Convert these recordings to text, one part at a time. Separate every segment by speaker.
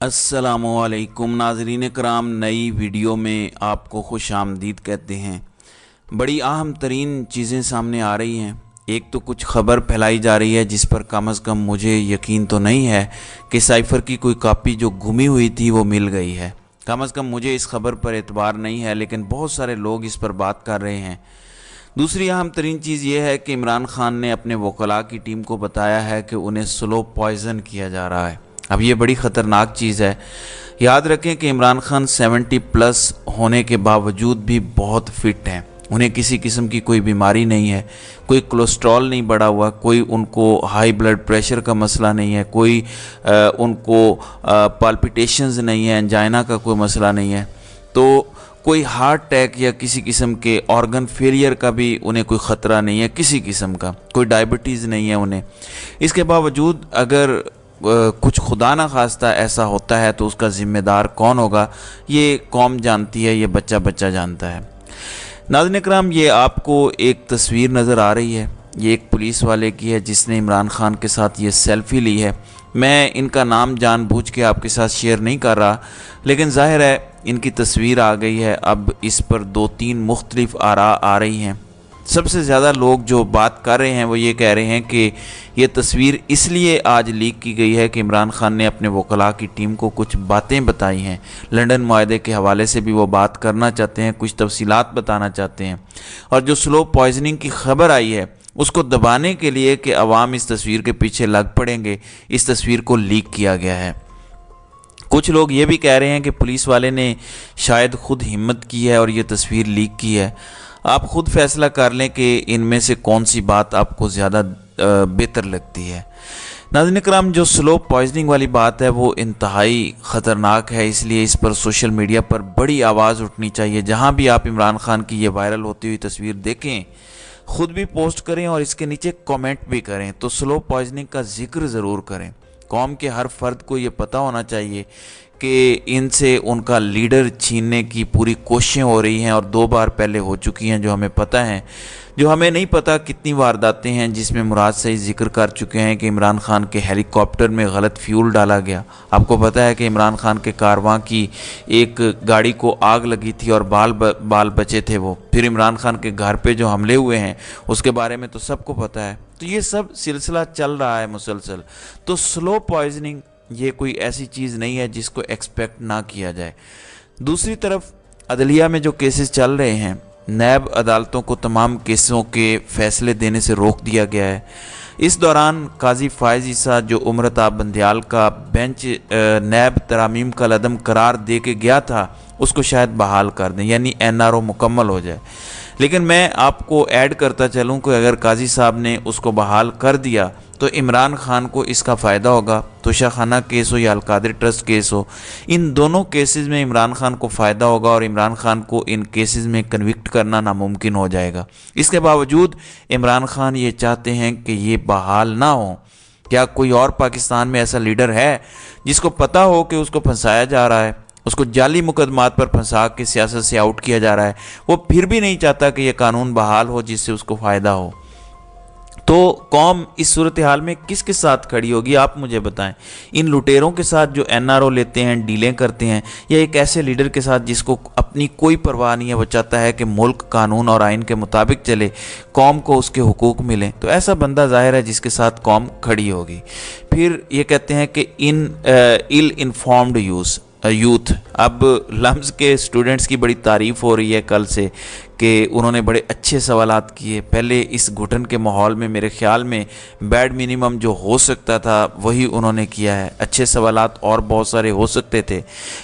Speaker 1: अस्सलामुअलैकुम नाज़रीन कराम, नई वीडियो में आपको खुश आमदीद कहते हैं। बड़ी अहम तरीन चीज़ें सामने आ रही हैं। एक तो कुछ ख़बर फैलाई जा रही है जिस पर कम अज़ कम मुझे यकीन तो नहीं है कि साइफ़र की कोई कापी जो गुमी हुई थी वो मिल गई है। कम अज़ कम मुझे इस खबर पर एतबार नहीं है, लेकिन बहुत सारे लोग इस पर बात कर रहे हैं। दूसरी अहम तरीन चीज़ ये है कि इमरान खान ने अपने वकला की टीम को बताया है कि उन्हें स्लो पॉइज़न किया जा रहा है। अब ये बड़ी ख़तरनाक चीज़ है। याद रखें कि इमरान खान 70 प्लस होने के बावजूद भी बहुत फ़िट हैं। उन्हें किसी किस्म की कोई बीमारी नहीं है, कोई कोलेस्ट्रॉल नहीं बढ़ा हुआ, कोई उनको हाई ब्लड प्रेशर का मसला नहीं है, कोई उनको पाल्पिटेशंस नहीं है, एंजाइना का कोई मसला नहीं है, तो कोई हार्ट अटैक या किसी किस्म के ऑर्गन फेलियर का भी उन्हें कोई ख़तरा नहीं है, किसी किस्म का कोई डायबिटीज़ नहीं है उन्हें। इसके बावजूद अगर कुछ खुदा ना खास्ता ऐसा होता है तो उसका ज़िम्मेदार कौन होगा, ये कौम जानती है, ये बच्चा बच्चा जानता है। नाज़रीन इकराम, ये आपको एक तस्वीर नज़र आ रही है, ये एक पुलिस वाले की है जिसने इमरान खान के साथ ये सेल्फ़ी ली है। मैं इनका नाम जानबूझ के आपके साथ शेयर नहीं कर रहा, लेकिन ज़ाहिर है इनकी तस्वीर आ गई है। अब इस पर 2-3 मुख्तलिफ आरा आ रही हैं। सबसे ज़्यादा लोग जो बात कर रहे हैं वो ये कह रहे हैं कि ये तस्वीर इसलिए आज लीक की गई है कि इमरान खान ने अपने वकला की टीम को कुछ बातें बताई हैं। लंदन मुआहदे के हवाले से भी वो बात करना चाहते हैं, कुछ तफसीलात बताना चाहते हैं। और जो स्लो पॉइजनिंग की खबर आई है उसको दबाने के लिए कि अवाम इस तस्वीर के पीछे लग पड़ेंगे, इस तस्वीर को लीक किया गया है। कुछ लोग ये भी कह रहे हैं कि पुलिस वाले ने शायद खुद हिम्मत की है और ये तस्वीर लीक की है। आप खुद फैसला कर लें कि इनमें से कौन सी बात आपको ज़्यादा बेहतर लगती है। नाज़रीन इकराम, जो स्लो पॉइजनिंग वाली बात है वो इंतहाई ख़तरनाक है, इसलिए इस पर सोशल मीडिया पर बड़ी आवाज़ उठनी चाहिए। जहाँ भी आप इमरान खान की ये वायरल होती हुई तस्वीर देखें, ख़ुद भी पोस्ट करें और इसके नीचे कमेंट भी करें, तो स्लो पॉइजनिंग का जिक्र ज़रूर करें। कौम के हर फर्द को ये पता होना चाहिए कि इनसे उनका लीडर छीनने की पूरी कोशिशें हो रही हैं और 2 बार पहले हो चुकी हैं, जो हमें पता है। जो हमें नहीं पता कितनी वारदातें हैं जिसमें मुराद से जिक्र कर चुके हैं कि इमरान खान के हेलीकॉप्टर में गलत फ्यूल डाला गया। आपको पता है कि इमरान खान के कारवां की एक गाड़ी को आग लगी थी और बाल बचे थे वो। फिर इमरान खान के घर पे जो हमले हुए हैं उसके बारे में तो सबको पता है। तो ये सब सिलसिला चल रहा है मुसलसल। तो स्लो पॉइजनिंग ये कोई ऐसी चीज़ नहीं है जिसको एक्सपेक्ट ना किया जाए। दूसरी तरफ अदलिया में जो केसेस चल रहे हैं, नैब अदालतों को तमाम केसों के फ़ैसले देने से रोक दिया गया है। इस दौरान काजी फ़ायज़ ईसा जो उम्रताब बंदियाल का बेंच नैब तरामीम का लदम करार दे के गया था उसको शायद बहाल कर दें, यानी NRO मुकम्मल हो जाए। लेकिन मैं आपको ऐड करता चलूँ कि अगर काजी साहब ने उसको बहाल कर दिया तो इमरान खान को इसका फ़ायदा होगा। तोशाखाना केस हो या अलकादिर ट्रस्ट केस हो, इन दोनों केसेस में इमरान खान को फ़ायदा होगा और इमरान खान को इन केसेस में कन्विक्ट करना नामुमकिन हो जाएगा। इसके बावजूद इमरान खान ये चाहते हैं कि ये बहाल ना हो। क्या कोई और पाकिस्तान में ऐसा लीडर है जिसको पता हो कि उसको फंसाया जा रहा है, उसको जाली मुकदमात पर फंसा के सियासत से आउट किया जा रहा है, वो फिर भी नहीं चाहता कि यह कानून बहाल हो जिससे उसको फ़ायदा हो? तो कौम इस सूरत हाल में किसके साथ खड़ी होगी, आप मुझे बताएं। इन लुटेरों के साथ जो NRO लेते हैं, डीलें करते हैं, या एक ऐसे लीडर के साथ जिसको अपनी कोई परवाह नहीं है, वो चाहता है कि मुल्क कानून और आइन के मुताबिक चले, कौम को उसके हुकूक मिले, तो ऐसा बंदा ज़ाहिर है जिसके साथ कौम खड़ी होगी। फिर ये कहते हैं कि इल इन्फॉर्म्ड यूथ। अब लम्स के स्टूडेंट्स की बड़ी तारीफ़ हो रही है कल से कि उन्होंने बड़े अच्छे सवालात किए। पहले इस घुटन के माहौल में मेरे ख़्याल में बैड मिनिमम जो हो सकता था वही उन्होंने किया है। अच्छे सवालात और बहुत सारे हो सकते थे,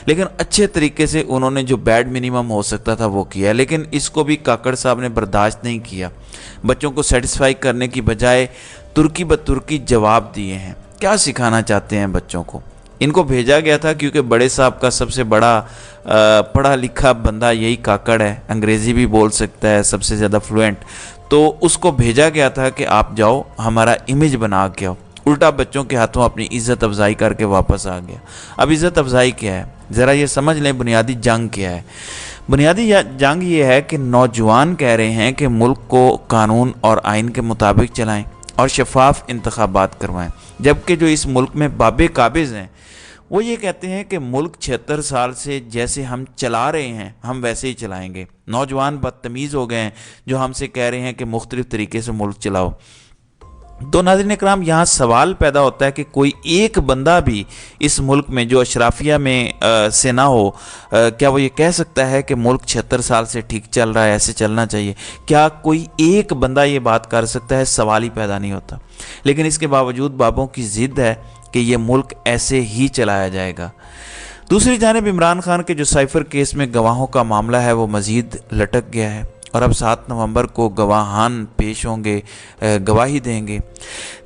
Speaker 1: लेकिन अच्छे तरीके से उन्होंने जो बैड मिनिमम हो सकता था वो किया। लेकिन इसको भी काकड़ साहब ने बर्दाश्त नहीं किया। बच्चों को सेटिस्फाई करने की बजाय तुर्की ब तुर्की जवाब दिए हैं। क्या सिखाना चाहते हैं बच्चों को? इनको भेजा गया था क्योंकि बड़े साहब का सबसे बड़ा पढ़ा लिखा बंदा यही काकड़ है, अंग्रेज़ी भी बोल सकता है, सबसे ज़्यादा फ्लुएंट। तो उसको भेजा गया था कि आप जाओ हमारा इमेज बना के आओ। उल्टा बच्चों के हाथों अपनी इज़्ज़त अफजाई करके वापस आ गया। अब इज़्ज़त अफजाई क्या है ज़रा ये समझ लें, बुनियादी जंग क्या है। बुनियादी जंग ये है कि नौजवान कह रहे हैं कि मुल्क को कानून और आइन के मुताबिक चलाएं और शफाफ इंतखाबात करवाएं, जबकि जो इस मुल्क में बाबे काबिज़ हैं وہ یہ کہتے ہیں کہ ملک 76 سال سے جیسے ہم چلا رہے ہیں ہم ویسے ہی چلائیں گے۔ نوجوان بدتمیز ہو گئے ہیں جو ہم سے کہہ رہے ہیں کہ مختلف طریقے سے ملک چلاؤ۔ تو ناظرین اکرام، یہاں سوال پیدا ہوتا ہے کہ کوئی ایک بندہ بھی اس ملک میں جو اشرافیہ میں سے نہ ہو، کیا وہ یہ کہہ سکتا ہے کہ ملک 76 سال سے ٹھیک چل رہا ہے، ایسے چلنا چاہیے؟ کیا کوئی ایک بندہ یہ بات کر سکتا ہے؟ سوال ہی پیدا نہیں ہوتا۔ لیکن اس کے باوجود بابوں کی ضد ہے کہ یہ ملک ایسے ہی چلایا جائے گا۔ دوسری جانب عمران خان کے جو سائفر کیس میں گواہوں کا معاملہ ہے وہ مزید لٹک گیا ہے، اور اب 7 نومبر کو گواہان پیش ہوں گے، گواہی دیں گے۔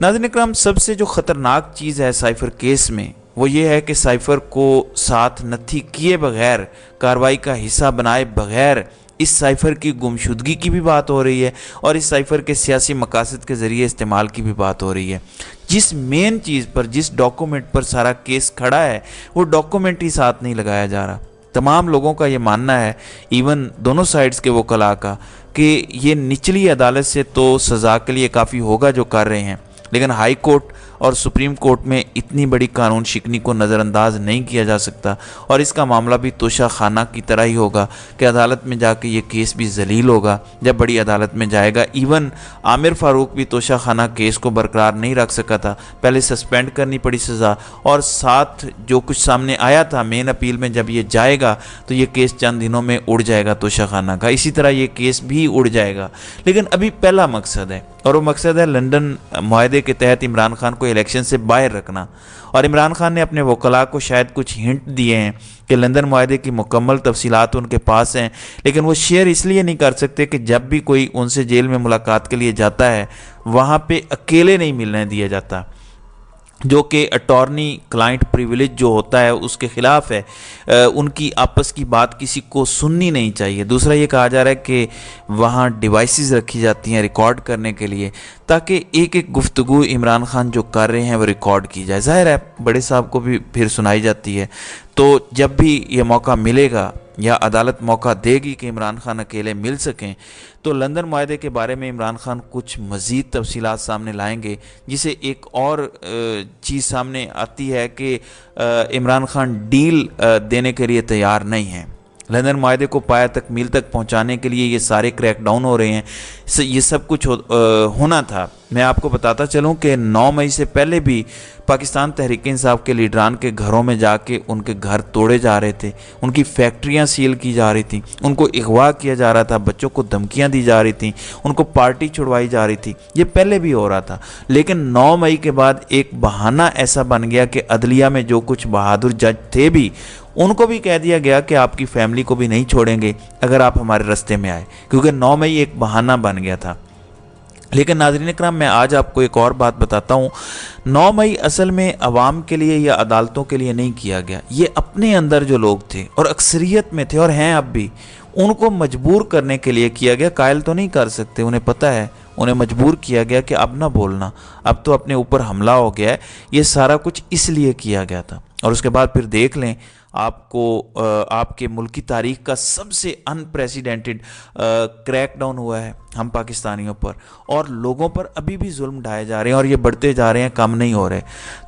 Speaker 1: ناظرین اکرام، سب سے جو خطرناک چیز ہے سائفر کیس میں وہ یہ ہے کہ سائفر کو ساتھ نتھی کیے بغیر، کارروائی کا حصہ بنائے بغیر اس سائفر کی گمشدگی کی بھی بات ہو رہی ہے، اور اس سائفر کے سیاسی مقاصد کے ذریعے استعمال کی بھی بات ہو رہی ہے۔ جس مین چیز پر، جس ڈاکومنٹ پر سارا کیس کھڑا ہے وہ ڈاکومنٹ ہی ساتھ نہیں لگایا جا رہا۔ تمام لوگوں کا یہ ماننا ہے، ایون دونوں سائیڈز کے وکلاء کا، کہ یہ نچلی عدالت سے تو سزا کے لیے کافی ہوگا جو کر رہے ہیں، لیکن ہائی کورٹ اور سپریم کورٹ میں اتنی بڑی قانون شکنی کو نظر انداز نہیں کیا جا سکتا، اور اس کا معاملہ بھی توشہ خانہ کی طرح ہی ہوگا کہ عدالت میں جا کے یہ کیس بھی ذلیل ہوگا جب بڑی عدالت میں جائے گا۔ ایون عامر فاروق بھی توشہ خانہ کیس کو برقرار نہیں رکھ سکا تھا، پہلے سسپینڈ کرنی پڑی سزا، اور ساتھ جو کچھ سامنے آیا تھا مین اپیل میں جب یہ جائے گا تو یہ کیس چند دنوں میں اڑ جائے گا توشہ خانہ کا، اسی طرح یہ کیس بھی اڑ جائے گا۔ لیکن ابھی پہلا مقصد ہے، اور وہ مقصد ہے لندن معاہدے کے تحت عمران خان کو الیکشن سے باہر رکھنا۔ اور عمران خان نے اپنے وکلاء کو شاید کچھ ہنٹ دیے ہیں کہ لندن معاہدے کی مکمل تفصیلات ان کے پاس ہیں، لیکن وہ شیئر اس لیے نہیں کر سکتے کہ جب بھی کوئی ان سے جیل میں ملاقات کے لیے جاتا ہے وہاں پہ اکیلے نہیں ملنے دیا جاتا، جو کہ اٹارنی کلائنٹ پریویلیج جو ہوتا ہے اس کے خلاف ہے۔ ان کی آپس کی بات کسی کو سننی نہیں چاہیے۔ دوسرا یہ کہا جا رہا ہے کہ وہاں ڈیوائسز رکھی جاتی ہیں ریکارڈ کرنے کے لیے، تاکہ ایک ایک گفتگو عمران خان جو کر رہے ہیں وہ ریکارڈ کی جائے۔ ظاہر ہے بڑے صاحب کو بھی پھر سنائی جاتی ہے، تو جب بھی یہ موقع ملے گا یا عدالت موقع دے گی کہ عمران خان اکیلے مل سکیں، تو لندن معاہدے کے بارے میں عمران خان کچھ مزید تفصیلات سامنے لائیں گے، جسے ایک اور چیز سامنے آتی ہے کہ عمران خان ڈیل دینے کے لیے تیار نہیں ہیں۔ لندن معاہدے کو پایہ تکمیل تک پہنچانے کے لیے یہ سارے کریک ڈاؤن ہو رہے ہیں، یہ سب کچھ ہونا تھا۔ میں آپ کو بتاتا چلوں کہ 9 مئی سے پہلے بھی پاکستان تحریک انصاف کے لیڈران کے گھروں میں جا کے ان کے گھر توڑے جا رہے تھے، ان کی فیکٹریاں سیل کی جا رہی تھیں، ان کو اغوا کیا جا رہا تھا، بچوں کو دھمکیاں دی جا رہی تھیں، ان کو پارٹی چھڑوائی جا رہی تھی۔ یہ پہلے بھی ہو رہا تھا، لیکن 9 مئی کے بعد ایک بہانہ ایسا بن گیا کہ عدلیہ میں جو کچھ بہادر جج تھے بھی ان کو بھی کہہ دیا گیا کہ آپ کی فیملی کو بھی نہیں چھوڑیں گے اگر آپ ہمارے رستے میں آئے، کیونکہ 9 مئی ایک بہانہ بن گیا تھا۔ لیکن ناظرین اکرام، میں آج آپ کو ایک اور بات بتاتا ہوں۔ 9 مئی اصل میں عوام کے لیے یا عدالتوں کے لیے نہیں کیا گیا، یہ اپنے اندر جو لوگ تھے اور اکثریت میں تھے اور ہیں اب بھی، ان کو مجبور کرنے کے لیے کیا گیا۔ قائل تو نہیں کر سکتے، انہیں پتہ ہے، انہیں مجبور کیا گیا کہ اب نہ بولنا، اب تو اپنے اوپر حملہ ہو گیا ہے۔ یہ سارا کچھ اس لیے کیا گیا تھا، اور اس کے بعد پھر دیکھ لیں آپ کو آپ کے ملک کی تاریخ کا سب سے انپریسیڈنٹڈ کریک ڈاؤن ہوا ہے ہم پاکستانیوں پر، اور لوگوں پر ابھی بھی ظلم ڈھائے جا رہے ہیں، اور یہ بڑھتے جا رہے ہیں، کم نہیں ہو رہے۔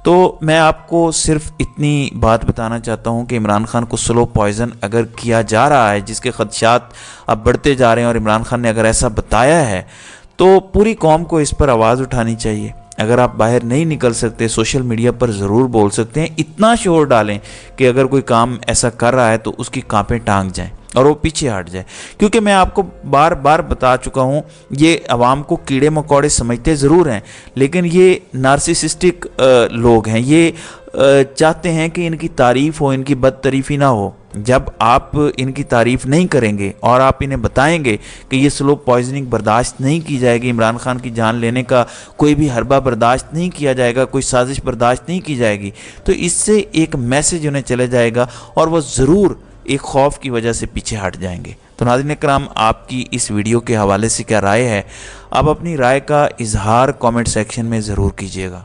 Speaker 1: تو میں آپ کو صرف اتنی بات بتانا چاہتا ہوں کہ عمران خان کو سلو پوائزن اگر کیا جا رہا ہے، جس کے خدشات اب بڑھتے جا رہے ہیں، اور عمران خان نے اگر ایسا بتایا ہے تو پوری قوم کو اس پر آواز اٹھانی چاہیے۔ اگر آپ باہر نہیں نکل سکتے، سوشل میڈیا پر ضرور بول سکتے ہیں، اتنا شور ڈالیں کہ اگر کوئی کام ایسا کر رہا ہے تو اس کی کانپیں ٹانگ جائیں اور وہ پیچھے ہٹ جائے۔ کیونکہ میں آپ کو بار بار بتا چکا ہوں، یہ عوام کو کیڑے مکوڑے سمجھتے ضرور ہیں، لیکن یہ نارسسسٹک لوگ ہیں، یہ چاہتے ہیں کہ ان کی تعریف ہو، ان کی بدتعریفی نہ ہو۔ جب آپ ان کی تعریف نہیں کریں گے اور آپ انہیں بتائیں گے کہ یہ سلو پوائزننگ برداشت نہیں کی جائے گی، عمران خان کی جان لینے کا کوئی بھی حربہ برداشت نہیں کیا جائے گا، کوئی سازش برداشت نہیں کی جائے گی، تو اس سے ایک میسج انہیں چلے جائے گا اور وہ ضرور ایک خوف کی وجہ سے پیچھے ہٹ جائیں گے۔ تو ناظرین اکرام، آپ کی اس ویڈیو کے حوالے سے کیا رائے ہے؟ آپ اپنی رائے کا اظہار کامنٹ سیکشن میں ضرور کیجیے گا۔